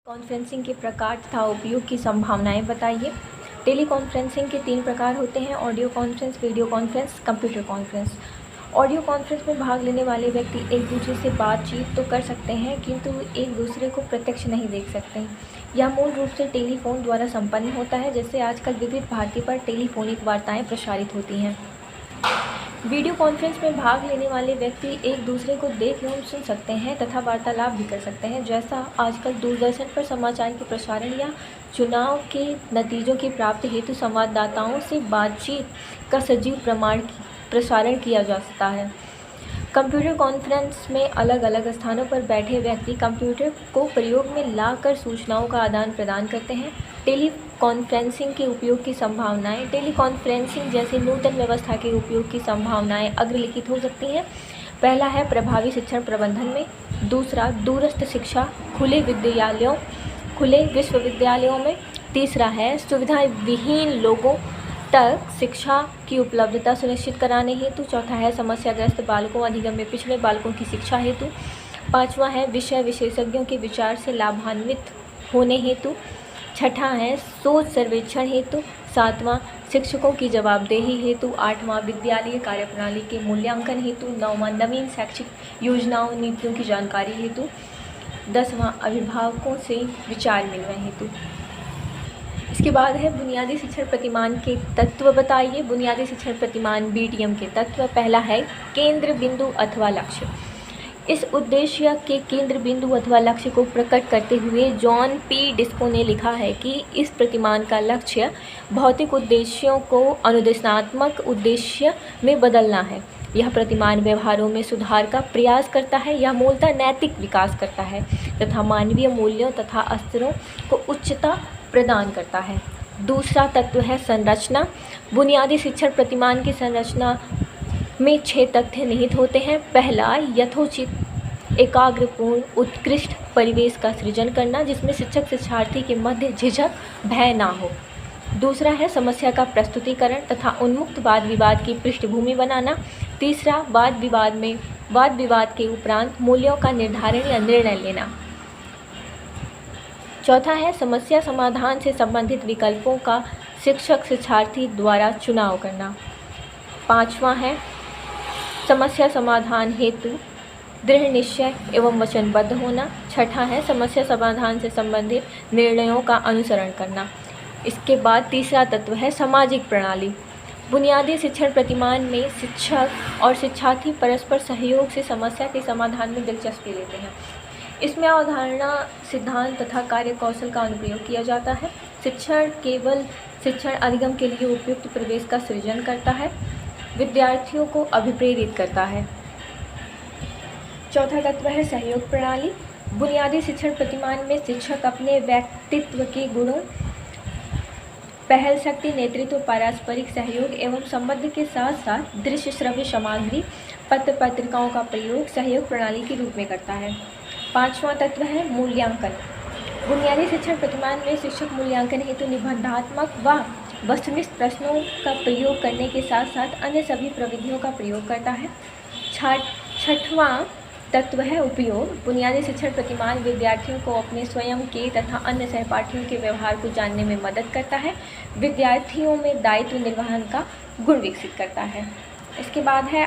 Conferencing के प्रकार तथा उपयोग की संभावनाएं बताइए। टेली कॉन्फ्रेंसिंग के 3 प्रकार होते हैं: audio conference, video conference, computer conference. Audio conference में भाग लेने वाले व्यक्ति एक दूसरे से बातचीत तो कर सकते हैं, किंतु एक दूसरे को प्रत्यक्ष नहीं देख सकते। यह मूल रूप से टेलीफोन द्वारा संपन्न होता है, जैसे आजकल विविध भारती पर टेलीफोनिक वार्ताएं प्रसारित होती हैं। वीडियो कॉन्फ्रेंस में भाग लेने वाले व्यक्ति एक दूसरे को देख एवं सुन सकते हैं तथा वार्तालाप भी कर सकते हैं, जैसा आजकल दूरदर्शन पर समाचार के प्रसारण या चुनाव के नतीजों की प्राप्ति हेतु संवाददाताओं से बातचीत का सजीव प्रसारण किया जा सकता है। कंप्यूटर कॉन्फ्रेंस में अलग अलग स्थानों पर बैठे व्यक्ति कंप्यूटर को प्रयोग में लाकर सूचनाओं का आदान प्रदान करते हैं। टेली कॉन्फ्रेंसिंग के उपयोग की संभावनाएं। टेली कॉन्फ्रेंसिंग जैसी नूतन व्यवस्था के उपयोग की संभावनाएं अग्रलिखित हो सकती हैं। पहला है प्रभावी शिक्षण प्रबंधन में, दूसरा दूरस्थ शिक्षा खुले विश्वविद्यालयों में, तीसरा है सुविधा विहीन लोगों तक शिक्षा की उपलब्धता सुनिश्चित कराने हेतु, चौथा है समस्याग्रस्त बालकों अधिगम्य पिछड़े बालकों की शिक्षा हेतु, पांचवा है विषय विशेषज्ञों के विचार से लाभान्वित होने हेतु, छठा है सोच सर्वेक्षण हेतु, सातवां शिक्षकों की जवाबदेही हेतु, आठवां विद्यालय कार्यप्रणाली के मूल्यांकन हेतु, नौवां नवीन शैक्षिक योजनाओं नीतियों की जानकारी हेतु, 10वां अभिभावकों से विचार विनिमय हेतु। इसके बाद है बुनियादी शिक्षण प्रतिमान के तत्व बताइए। बुनियादी शिक्षण प्रतिमान BTM के तत्व। पहला है केंद्र बिंदु अथवा लक्ष्य। इस उद्देश्य के केंद्र बिंदु अथवा लक्ष्य को प्रकट करते हुए जॉन P. डिस्को ने लिखा है कि इस प्रतिमान का लक्ष्य भौतिक उद्देश्यों को अनुदेशात्मक उद्देश्य में बदलना है। यह प्रतिमान व्यवहारों में सुधार का प्रयास करता है। यह मूलतः नैतिक विकास करता है तथा मानवीय मूल्यों तथा स्तरों को उच्चता प्रदान करता है। दूसरा तत्व है संरचना। बुनियादी शिक्षण प्रतिमान की संरचना में 6 तथ्य निहित होते हैं। पहला, यथोचित एकाग्रपूर्ण उत्कृष्ट परिवेश का सृजन करना, जिसमें शिक्षक शिक्षार्थी के मध्य झिझक भय ना हो। दूसरा है समस्या का प्रस्तुतिकरण तथा उन्मुक्त वाद विवाद की पृष्ठभूमि बनाना। तीसरा, वाद विवाद के उपरांत मूल्यों का निर्धारण या निर्णय लेना। चौथा है समस्या समाधान से संबंधित विकल्पों का शिक्षक शिक्षार्थी द्वारा चुनाव करना। पांचवा है समस्या समाधान हेतु दृढ़ निश्चय एवं वचनबद्ध होना। छठा है समस्या समाधान से संबंधित निर्णयों का अनुसरण करना। इसके बाद तीसरा तत्व है सामाजिक प्रणाली। बुनियादी शिक्षण प्रतिमान में शिक्षक और शिक्षार्थी परस्पर सहयोग से समस्या के समाधान में दिलचस्पी लेते हैं। इसमें अवधारणा, सिद्धांत तथा कार्य कौशल का अनुप्रयोग किया जाता है। शिक्षण केवल शिक्षण अधिगम के लिए उपयुक्त परिवेश का सृजन करता है, विद्यार्थियों को अभिप्रेरित करता है। चौथा तत्व है सहयोग प्रणाली। बुनियादी शिक्षण प्रतिमान में शिक्षक अपने व्यक्तित्व के गुणों, पहल शक्ति, नेतृत्व, पारस्परिक सहयोग एवं संबंध के साथ साथ दृश्य श्रव्य सामग्री, पत्र पत्रिकाओं का प्रयोग सहयोग प्रणाली के रूप में करता है। पांचवा तत्व है मूल्यांकन। बुनियादी शिक्षण प्रतिमान में शिक्षक मूल्यांकन हेतु निबंधात्मक व वस्तुनिष्ठ प्रश्नों का प्रयोग करने के साथ साथ अन्य सभी प्रविधियों का प्रयोग करता है। छठवां तत्व है उपयोग। बुनियादी शिक्षण प्रतिमान विद्यार्थियों को अपने स्वयं के तथा अन्य सहपाठियों के व्यवहार को जानने में मदद करता है। विद्यार्थियों में दायित्व निर्वहन का गुण विकसित करता है। इसके बाद है